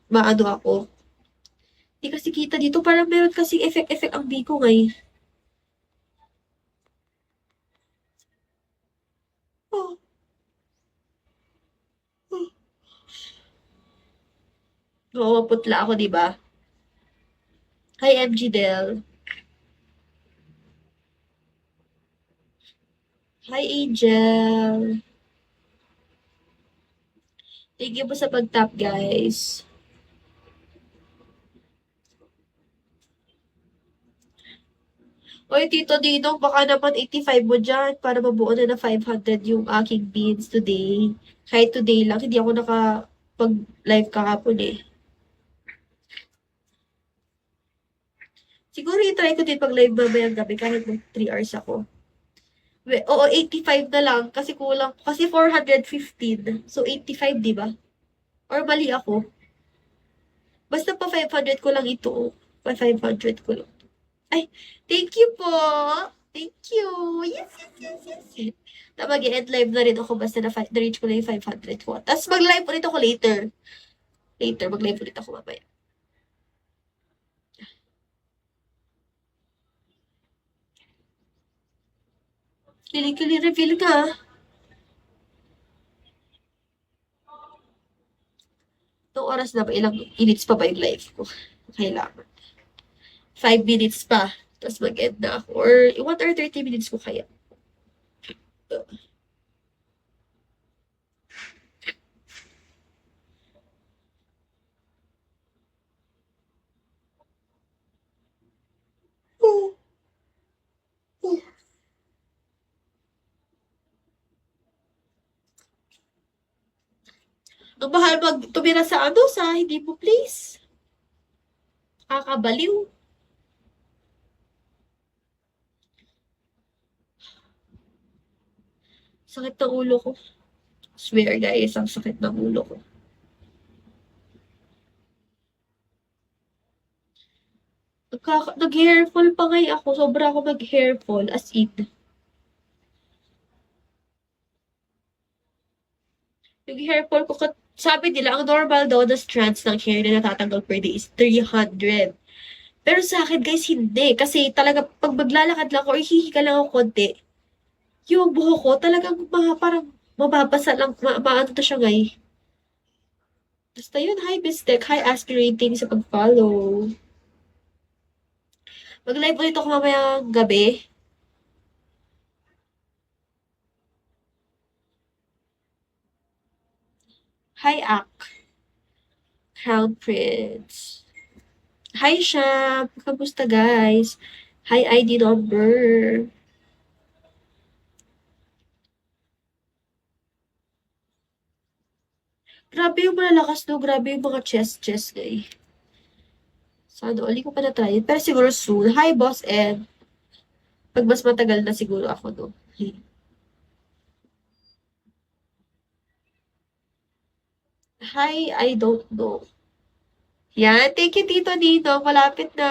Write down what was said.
maano ako. Di kasi kita dito. Parang meron kasi effect-effect ang biko ngayon. Oh, oh. Oo, maputla ako, di ba? Hi, MG Del. Hi, Angel. Thank you po sa pag-tap, guys. Oy, Tito Dino, baka naman 85 mo dyan para mabuo na na 500 yung aking beans today. Kahit today lang, hindi ako nakapag-live kahapon eh. Siguro i-try ko din pag-live mamayang gabi kahit mag 3 hours ako. Oo, 85 na lang kasi kulang. Kasi 415. So, 85, di ba? Or mali ako. Basta pa 500 ko lang ito. Pa 500 ko lang. Ay, thank you po. Thank you. Yes, yes, yes, yes, yes. Na mag-end live na rin ako basta na-reach ko na yung 500 ko. Tapos mag-live ulit ako later. Later, mag-live ulit ako mamaya. Kili-kili reveal ka. Itong oras na ba? Ilang minutes pa ba yung live ko? Kailangan. 5 minutes pa. Tapos mag-end na ako. Or 1 or 30 minutes ko kaya. Ang mahal tumira sa ano, sa hindi mo please. Kakabaliw. Sakit ng ulo ko. Swear guys, ang sakit ng ulo ko. Nag-hairfall pa ngayon ako. Sobra ako mag-hairfall. As in. Yung hairfall ko, sabi nila, ang normal daw na strands ng hair na natatanggal per day is 300. Pero sa akin, guys, hindi. Kasi talaga, pag maglalakad lang ako or hihiga lang ako konti, yung buhok ko talagang parang mababasa lang, maano to siya ngay. Basta yun, hi Bistek, hi aspirating sa pag-follow. Mag-live ulit ako mamaya gabi. Hi Ak, Crown Prince. Hi Sham, kamusta guys? Hi ID number. Grabe yung malalakas no, grabe yung mga chess guys. Sana, uli ko pa na-try. Pero siguro soon. Hi, Boss Ed. Pag mas matagal na siguro ako, no? Hi, I don't know. Yan. Thank you, Tito Dito. Malapit na.